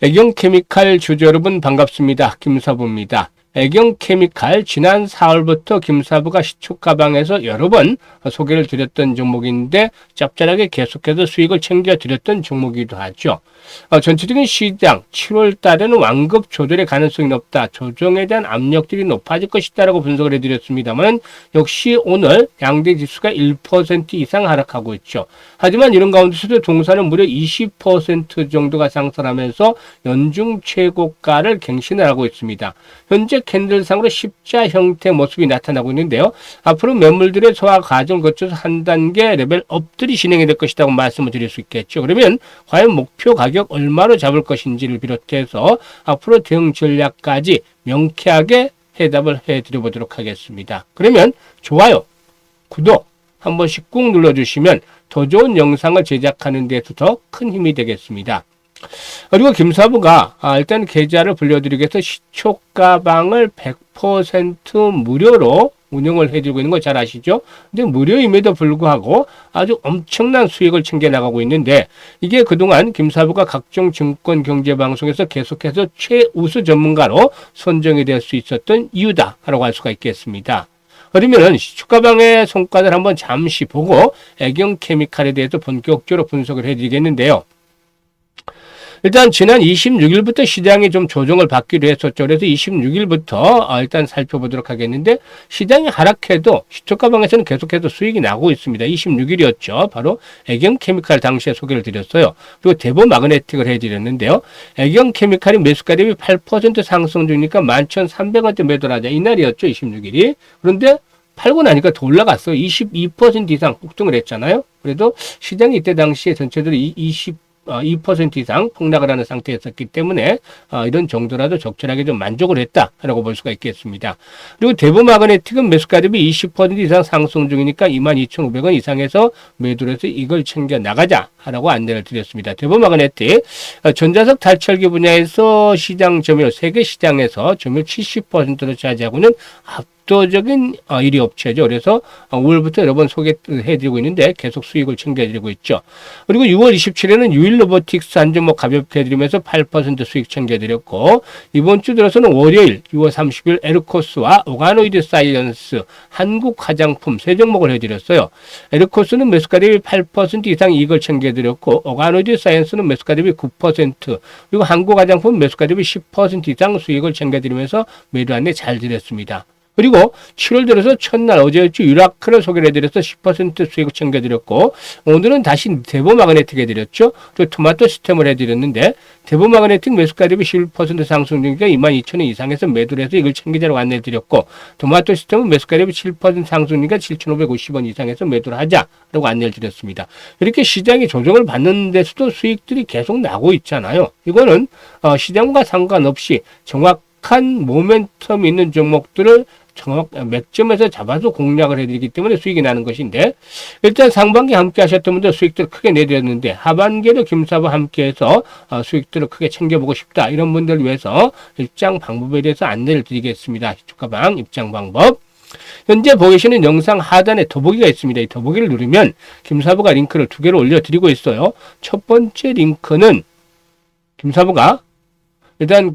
애경케미칼 주주 여러분 반갑습니다. 김사부입니다. 애경케미칼 지난 4월부터 김사부가 시초가방에서 여러 번 소개를 드렸던 종목인데 짭짤하게 계속해서 수익을 챙겨드렸던 종목이기도 하죠. 전체적인 시장 7월 달에는 완급 조절의 가능성이 높다. 조정에 대한 압력들이 높아질 것이다라고 분석을 해드렸습니다만 역시 오늘 양대 지수가 1% 이상 하락하고 있죠. 하지만 이런 가운데서도 동사는 무려 20% 정도가 상승하면서 연중 최고가를 갱신을 하고 있습니다. 현재 캔들상으로 십자 형태 모습이 나타나고 있는데요. 앞으로 매물들의 소화 과정을 거쳐서 한 단계 레벨 업들이 진행이 될 것이라고 말씀을 드릴 수 있겠죠. 그러면 과연 목표 가격 얼마로 잡을 것인지를 비롯해서 앞으로 대응 전략까지 명쾌하게 해답을 해드려 보도록 하겠습니다. 그러면 좋아요, 구독 한 번씩 꾹 눌러주시면 더 좋은 영상을 제작하는 데서 더 큰 힘이 되겠습니다. 그리고 김사부가 일단 계좌를 불려드리기 위해서 시초가방을 100% 무료로 운영을 해주고 있는 거 잘 아시죠? 근데 무료임에도 불구하고 아주 엄청난 수익을 챙겨나가고 있는데 이게 그동안 김사부가 각종 증권 경제 방송에서 계속해서 최우수 전문가로 선정이 될 수 있었던 이유다라고 할 수가 있겠습니다. 그러면은 시초가방의 성과를 한번 잠시 보고 애경케미칼에 대해서 본격적으로 분석을 해드리겠는데요. 일단 지난 26일부터 시장이 좀 조정을 받기로 했었죠. 그래서 26일부터 일단 살펴보도록 하겠는데 시장이 하락해도 시초가방에서는 계속해서 수익이 나고 있습니다. 26일이었죠. 바로 애경케미칼 당시에 소개를 드렸어요. 그리고 대보마그네틱을 해드렸는데요. 애경케미칼이 매수가 대비 8% 상승 중이니까 11,300원대 매도를 하자. 이날이었죠. 26일이. 그런데 팔고 나니까 더 올라갔어요. 22% 이상 폭등을 했잖아요. 그래도 시장이 이때 당시에 전체적으로 2% 이상 폭락을 하는 상태였었기 때문에 이런 정도라도 적절하게 좀 만족을 했다라고 볼 수가 있겠습니다. 그리고 대보마그네틱은 매수가 대비 20% 이상 상승 중이니까 22,500원 이상에서 매도를 해서 이걸 챙겨 나가자라고 안내를 드렸습니다. 대보마그네틱 전자석 탈철기 분야에서 시장 점유율 세계 시장에서 점유율 70%를 차지하고는 압도적인 1위 업체죠. 그래서 5월부터 여러 번 소개해드리고 있는데 계속 수익을 챙겨드리고 있죠. 그리고 6월 27일에는 유일로보틱스 한 종목 가볍게 해드리면서 8% 수익 챙겨드렸고 이번 주 들어서는 월요일 6월 30일 에르코스와 오가노이드 사이언스, 한국 화장품 세 종목을 해드렸어요. 에르코스는 매수가 대비 8% 이상 이익을 챙겨드렸고 오가노이드 사이언스는 매수가 대비 9% 그리고 한국 화장품 매수가 대비 10% 이상 수익을 챙겨드리면서 매도 안내 잘 드렸습니다. 그리고 7월 들어서 첫날 어제였죠. 유라크를 소개를 해드려서 10% 수익을 챙겨드렸고 오늘은 다시 대보마그네틱 해드렸죠. 그리고 토마토 시스템을 해드렸는데 대보마그네틱 매수가 대비 11% 상승 중이니까 22,000원 이상에서 매도를 해서 이걸 챙기자라고 안내해드렸고 토마토 시스템은 매수가 대비 7% 상승 중이니까 7,550원 이상에서 매도를 하자라고 안내를 드렸습니다. 이렇게 시장이 조정을 받는 데서도 수익들이 계속 나고 있잖아요. 이거는 시장과 상관없이 정확한 모멘텀 있는 종목들을 맥점에서 잡아서 공략을 해드리기 때문에 수익이 나는 것인데 일단 상반기 함께 하셨던 분들 수익들을 크게 내드렸는데 하반기에도 김사부 함께해서 수익들을 크게 챙겨보고 싶다 이런 분들을 위해서 입장 방법에 대해서 안내를 드리겠습니다. 시초가방 입장 방법 현재 보시는 영상 하단에 더보기가 있습니다. 이 더보기를 누르면 김사부가 링크를 2개를 올려드리고 있어요. 첫 번째 링크는 김사부가 일단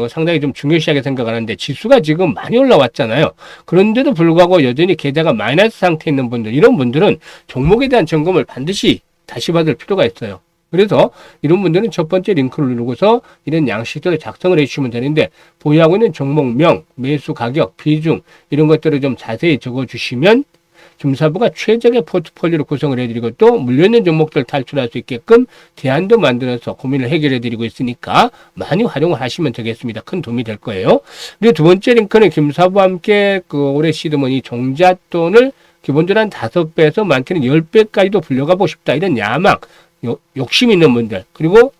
상당히 좀 중요시하게 생각하는데 지수가 지금 많이 올라왔잖아요. 그런데도 불구하고 여전히 계좌가 마이너스 상태에 있는 분들 이런 분들은 종목에 대한 점검을 반드시 다시 받을 필요가 있어요. 그래서 이런 분들은 첫 번째 링크를 누르고서 이런 양식들을 작성을 해주시면 되는데 보유하고 있는 종목명, 매수 가격, 비중 이런 것들을 좀 자세히 적어주시면 김사부가 최적의 포트폴리오를 구성을 해드리고 또 물려있는 종목들 탈출할 수 있게끔 대안도 만들어서 고민을 해결해드리고 있으니까 많이 활용을 하시면 되겠습니다. 큰 도움이 될 거예요. 그리고 두 번째 링크는 김사부와 함께 올해 시드머니 종잣돈을 기본적으로 한 5배에서 많게는 10배까지도 불려가고 싶다. 이런 야망, 욕심 있는 분들 그리고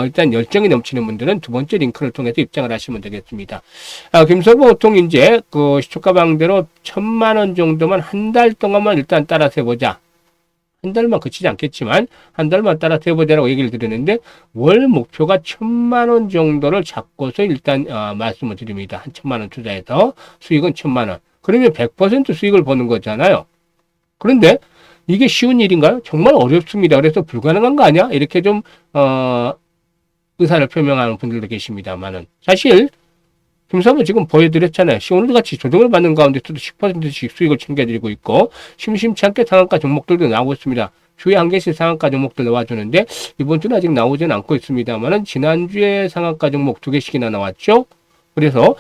일단 열정이 넘치는 분들은 두 번째 링크를 통해서 입장을 하시면 되겠습니다. 김사부 보통 이제 시초가방대로 1,000만원 정도만 한 달 동안만 일단 따라서 해보자. 한 달만 그치지 않겠지만 한 달만 따라서 해보자라고 얘기를 드리는데 월 목표가 1,000만원 정도를 잡고서 일단 말씀을 드립니다. 한 1,000만원 투자해서 수익은 1,000만원. 그러면 100% 수익을 보는 거잖아요. 그런데 이게 쉬운 일인가요? 정말 어렵습니다. 그래서 불가능한 거 아니야? 이렇게 좀 의사를 표명하는 분들도 계십니다만은 사실 김사부 지금 보여드렸잖아요. 오늘도 같이 조정을 받는 가운데서도 10%씩 수익을 챙겨드리고 있고 심심치 않게 상한가 종목들도 나오고 있습니다. 주에 한 개씩 상한가 종목들 나와주는데 이번 주는 아직 나오지는 않고 있습니다만은 지난주에 상한가 종목 2개씩이나 나왔죠. 그래서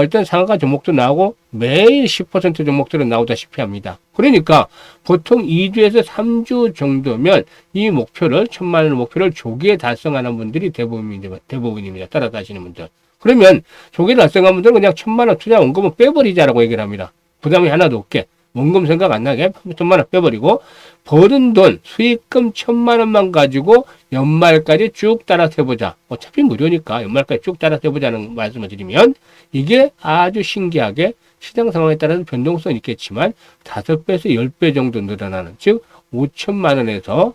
일단 상한가 종목도 나오고 매일 10% 종목들은 나오다시피 합니다. 그러니까 보통 2주에서 3주 정도면 이 목표를 1,000만 원 목표를 조기에 달성하는 분들이 대부분입니다. 따라가시는 분들. 그러면 조기에 달성한 분들은 그냥 1,000만 원 투자 원금은 빼버리자라고 얘기를 합니다. 부담이 하나도 없게. 원금 생각 안 나게 1,000만 원 빼버리고 버는 돈 수익금 1,000만 원만 가지고 연말까지 쭉 따라서 해보자. 어차피 무료니까 연말까지 쭉 따라서 해보자는 말씀을 드리면 이게 아주 신기하게 시장 상황에 따라서 변동성이 있겠지만 5배에서 10배 정도 늘어나는, 즉 5,000만 원에서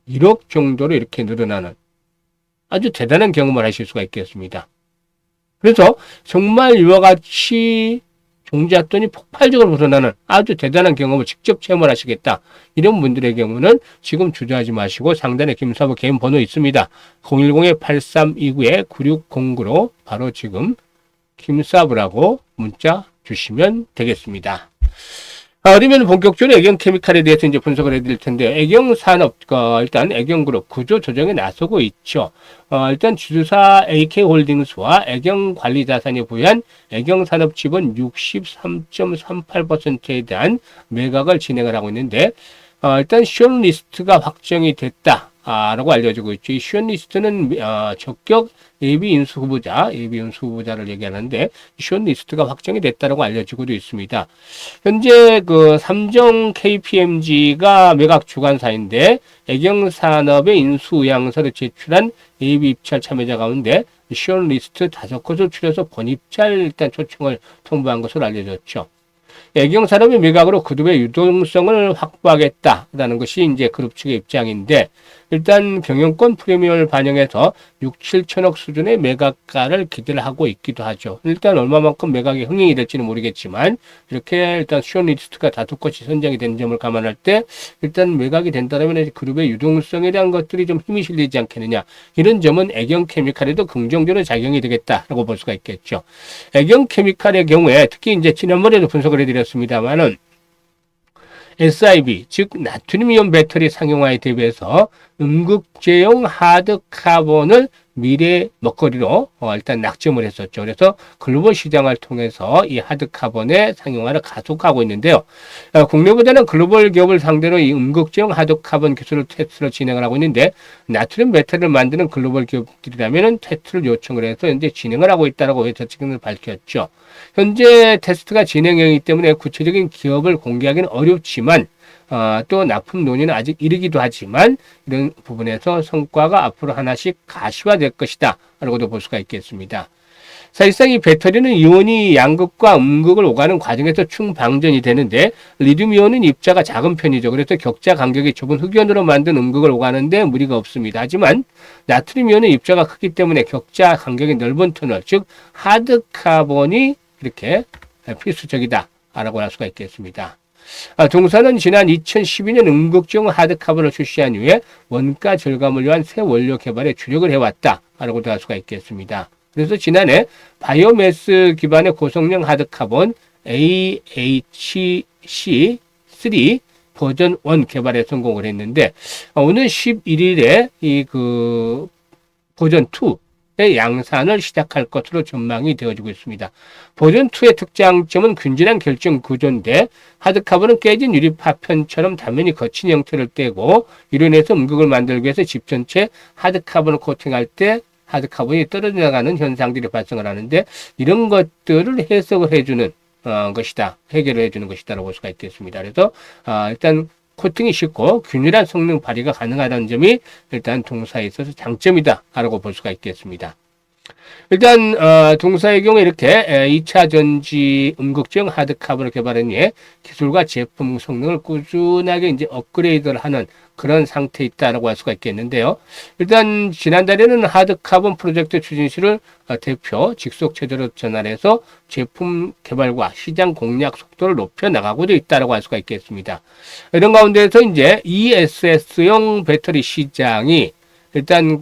1억 정도로 이렇게 늘어나는 아주 대단한 경험을 하실 수가 있겠습니다. 그래서 정말 이와 같이 종잣돈이 폭발적으로 늘어나는 아주 대단한 경험을 직접 체험을 하시겠다. 이런 분들의 경우는 지금 주저하지 마시고 상단에 김사부 개인 번호 있습니다. 010-8329-9609로 바로 지금 김사부라고 문자 주시면 되겠습니다. 그러면 본격적으로 애경케미칼에 대해서 이제 분석을 해드릴 텐데요. 애경산업, 일단 애경그룹 구조 조정에 나서고 있죠. 일단 주주사 AK홀딩스와 애경관리자산이 부여한 애경산업 지분 63.38%에 대한 매각을 진행을 하고 있는데, 일단 숏리스트가 확정이 됐다. 라고 알려지고 있죠. 이 숏리스트는 적격 예비 인수 후보자를 얘기하는데 숏리스트가 확정이 됐다라고 알려지고도 있습니다. 현재 그 삼성 KPMG가 매각 주관사인데 애경산업의 인수 의향서를 제출한 예비 입찰 참여자 가운데 숏리스트 5곳을 추려서 본입찰 일단 초청을 통보한 것으로 알려졌죠. 애경산업의 매각으로 그룹의 유동성을 확보하겠다라는 것이 이제 그룹 측의 입장인데, 일단 경영권 프리미엄을 반영해서 6, 7천억 수준의 매각가를 기대를 하고 있기도 하죠. 일단 얼마만큼 매각이 흥행이 될지는 모르겠지만 이렇게 일단 숏리스트가 5곳이 선정이 된 점을 감안할 때 일단 매각이 된다면 그룹의 유동성에 대한 것들이 좀 힘이 실리지 않겠느냐, 이런 점은 애경케미칼에도 긍정적으로 작용이 되겠다라고 볼 수가 있겠죠. 애경케미칼의 경우에 특히 이제 지난번에도 분석을 해드렸습니다만은 SIB, 즉 나트륨이온 배터리 상용화에 대비해서 음극재용 하드카본을 미래 먹거리로 일단 낙점을 했었죠. 그래서 글로벌 시장을 통해서 이 하드카본의 상용화를 가속하고 있는데요. 국내보다는 글로벌 기업을 상대로 이 음극재용 하드카본 기술을 테스트를 진행을 하고 있는데, 나트륨 배터리를 만드는 글로벌 기업들이라면 테스트를 요청을 해서 현재 진행을 하고 있다고 회사 측은 밝혔죠. 현재 테스트가 진행형이기 때문에 구체적인 기업을 공개하기는 어렵지만 또 납품 논의는 아직 이르기도 하지만 이런 부분에서 성과가 앞으로 하나씩 가시화될 것이다 라고도 볼 수가 있겠습니다. 사실상 이 배터리는 이온이 양극과 음극을 오가는 과정에서 충방전이 되는데 리튬이온은 입자가 작은 편이죠. 그래서 격자 간격이 좁은 흑연으로 만든 음극을 오가는데 무리가 없습니다. 하지만 나트륨이온은 입자가 크기 때문에 격자 간격이 넓은 터널, 즉 하드카본이 이렇게 필수적이다 라고 할 수가 있겠습니다. 동사는 지난 2012년 음극재용 하드카본을 출시한 이후에 원가 절감을 위한 새 원료 개발에 주력을 해왔다라고도 할 수가 있겠습니다. 그래서 지난해 바이오매스 기반의 고성능 하드카본 AHC3 버전 1 개발에 성공을 했는데, 오늘 11일에 이 버전 2의 양산을 시작할 것으로 전망이 되어지고 있습니다. 버전2의 특장점은 균질한 결정 구조인데 하드카본은 깨진 유리 파편처럼 단면이 거친 형태를 떼고 이로 인해서 음극을 만들기 위해서 집 전체 하드카본을 코팅할 때 하드카본이 떨어져 나가는 현상들이 발생을 하는데, 이런 것들을 해석을 해주는 것이다. 해결을 해주는 것이다라고 볼 수가 있겠습니다. 그래서 일단 코팅이 쉽고 균일한 성능 발휘가 가능하다는 점이 일단 동사에 있어서 장점이다라고 볼 수가 있겠습니다. 일단 동사의 경우 이렇게 2차 전지 음극재용 하드카본을 개발한 후에 기술과 제품 성능을 꾸준하게 이제 업그레이드를 하는 그런 상태에 있다라고 할 수가 있겠는데요. 일단 지난달에는 하드카본 프로젝트 추진실을 대표 직속 체제로 전환해서 제품 개발과 시장 공략 속도를 높여 나가고도 있다라고 할 수가 있겠습니다. 이런 가운데서 이제 ESS용 배터리 시장이 일단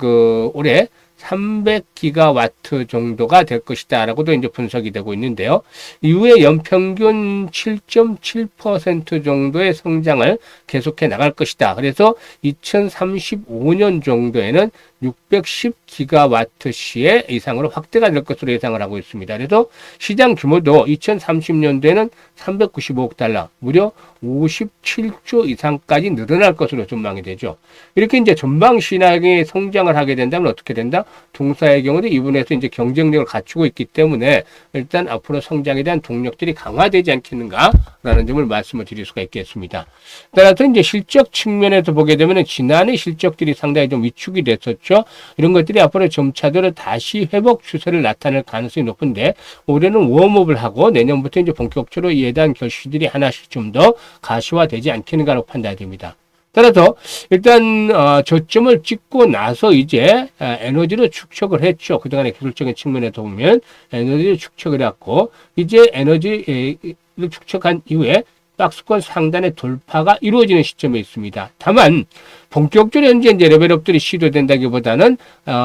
올해 300기가와트 정도가 될 것이다 라고도 이제 분석이 되고 있는데요. 이후에 연평균 7.7% 정도의 성장을 계속해 나갈 것이다. 그래서 2035년 정도에는 610기가와트/시의 이상으로 확대가 될 것으로 예상을 하고 있습니다. 그래서 시장 규모도 2030년도에는 395억 달러, 무려 57조 이상까지 늘어날 것으로 전망이 되죠. 이렇게 이제 전방 시장이 성장을 하게 된다면 어떻게 된다? 동사의 경우도 이 부분에서 이제 경쟁력을 갖추고 있기 때문에 일단 앞으로 성장에 대한 동력들이 강화되지 않겠는가라는 점을 말씀을 드릴 수가 있겠습니다. 따라서 이제 실적 측면에서 보게 되면 지난해 실적들이 상당히 좀 위축이 됐었죠. 이런 것들이 앞으로 점차적으로 다시 회복 추세를 나타낼 가능성이 높은데 올해는 웜업을 하고 내년부터 이제 본격적으로 이에 대한 결실들이 하나씩 좀 더 가시화되지 않겠는가라고 판단이 됩니다. 따라서 일단 저점을 찍고 나서 이제 에너지를 축적을 했죠. 그동안의 기술적인 측면에서 보면 에너지를 축적을 해왔고 이제 에너지를 축적한 이후에 박스권 상단의 돌파가 이루어지는 시점에 있습니다. 다만 본격적으로 현재 이제 레벨업들이 시도된다기보다는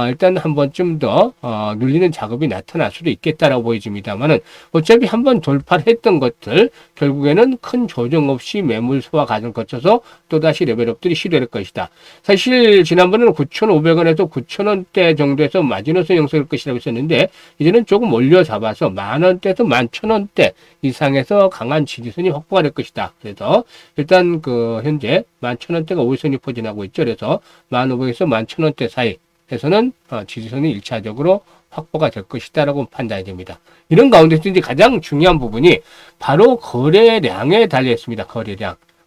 일단 한 번쯤 더 눌리는 작업이 나타날 수도 있겠다라고 보여집니다만은 어차피 한번 돌파를 했던 것들 결국에는 큰 조정 없이 매물 소화 과정을 거쳐서 또다시 레벨업들이 시도될 것이다. 사실 지난번에는 9,500원에서 9,000원대 정도에서 마지노선 형성할 것이라고 했었는데 이제는 조금 올려 잡아서 10,000원대에서 11,000원대 이상에서 강한 지지선이 확보가 될 것이다. 그래서 일단 현재 11,000원대가 5일선이 포진하고 있죠. 그래서 15,000원에서 11,000원대 사이에서는 지지선이 1차적으로 확보가 될 것이다 라고 판단이 됩니다. 이런 가운데서 이제 가장 중요한 부분이 바로 거래량에 달려 있습니다.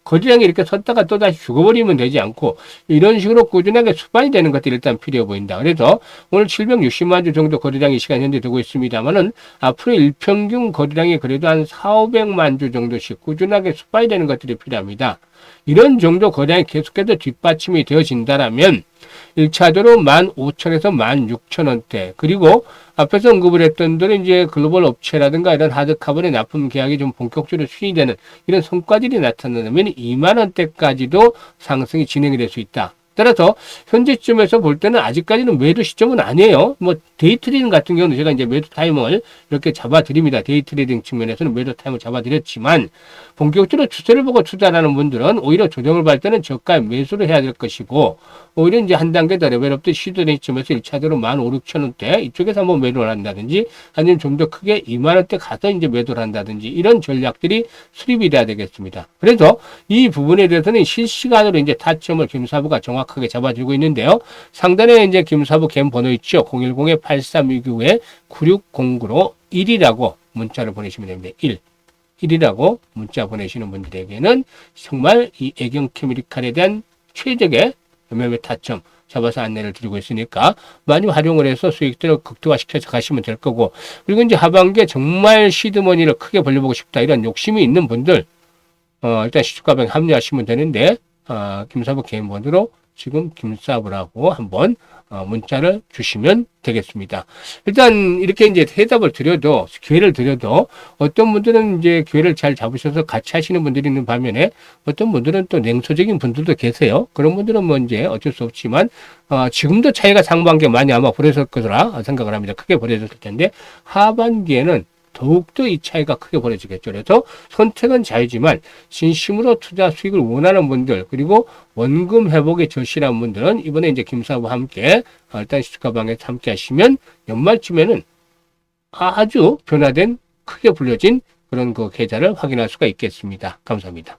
거래량이 이렇게 섰다가 또다시 죽어버리면 되지 않고 이런 식으로 꾸준하게 수반이 되는 것들이 일단 필요해 보인다. 그래서 오늘 760만 주 정도 거래량이 시간 현재 되고 있습니다만은 앞으로 일평균 거래량이 그래도 한 4,500만 주 정도씩 꾸준하게 수반이 되는 것들이 필요합니다. 이런 정도 거래량이 계속해서 뒷받침이 되어진다라면 1차적으로 15,000원에서 16,000원대 그리고 앞에서 언급을 했던 대로 이제 글로벌 업체라든가 이런 하드카본의 납품 계약이 좀 본격적으로 수행되는 이런 성과들이 나타나면 20,000원대까지도 상승이 진행이 될 수 있다. 따라서 현재쯤에서 볼 때는 아직까지는 매도 시점은 아니에요. 데이 트레이딩 같은 경우는 제가 이제 매도 타임을 이렇게 잡아드립니다. 데이 트레이딩 측면에서는 매도 타임을 잡아드렸지만 본격적으로 추세를 보고 투자하는 분들은 오히려 조정을 받을 때는 저가에 매수를 해야 될 것이고 오히려 이제 한 단계 더 레벨업도 시도된 시점에서 1차적으로 15,600원대 이쪽에서 한번 매도를 한다든지 아니면 좀 더 크게 20,000원대 가서 이제 매도를 한다든지 이런 전략들이 수립이 돼야 되겠습니다. 그래서 이 부분에 대해서는 실시간으로 이제 타점을 김사부가 정확하게 잡아주고 있는데요. 상단에 이제 김사부 갬 번호 있죠. 010-8329-9609로 1이라고 문자를 보내시면 됩니다. 1이라고 문자 보내시는 분들에게는 정말 이 애경 케미칼에 대한 최적의 매매 타점 잡아서 안내를 드리고 있으니까 많이 활용을 해서 수익들을 극대화시켜서 가시면 될 거고 그리고 이제 하반기에 정말 시드머니를 크게 벌려보고 싶다 이런 욕심이 있는 분들 일단 시초가방에 합류하시면 되는데 김사부 개인번호로 지금 김사부라고 한번 문자를 주시면 되겠습니다. 일단 이렇게 이제 기회를 드려도 어떤 분들은 이제 기회를 잘 잡으셔서 같이 하시는 분들이 있는 반면에 어떤 분들은 또 냉소적인 분들도 계세요. 그런 분들은 이제 어쩔 수 없지만 지금도 차이가 상반기에 많이 아마 벌어졌을 거라 생각을 합니다. 크게 벌어졌을 텐데 하반기에는 더욱더 이 차이가 크게 벌어지겠죠. 그래서 선택은 자유지만 진심으로 투자 수익을 원하는 분들 그리고 원금 회복에 절실한 분들은 이번에 이제 김사부와 함께 일단 시초가방에 함께 하시면 연말쯤에는 아주 변화된 크게 불려진 그런 계좌를 확인할 수가 있겠습니다. 감사합니다.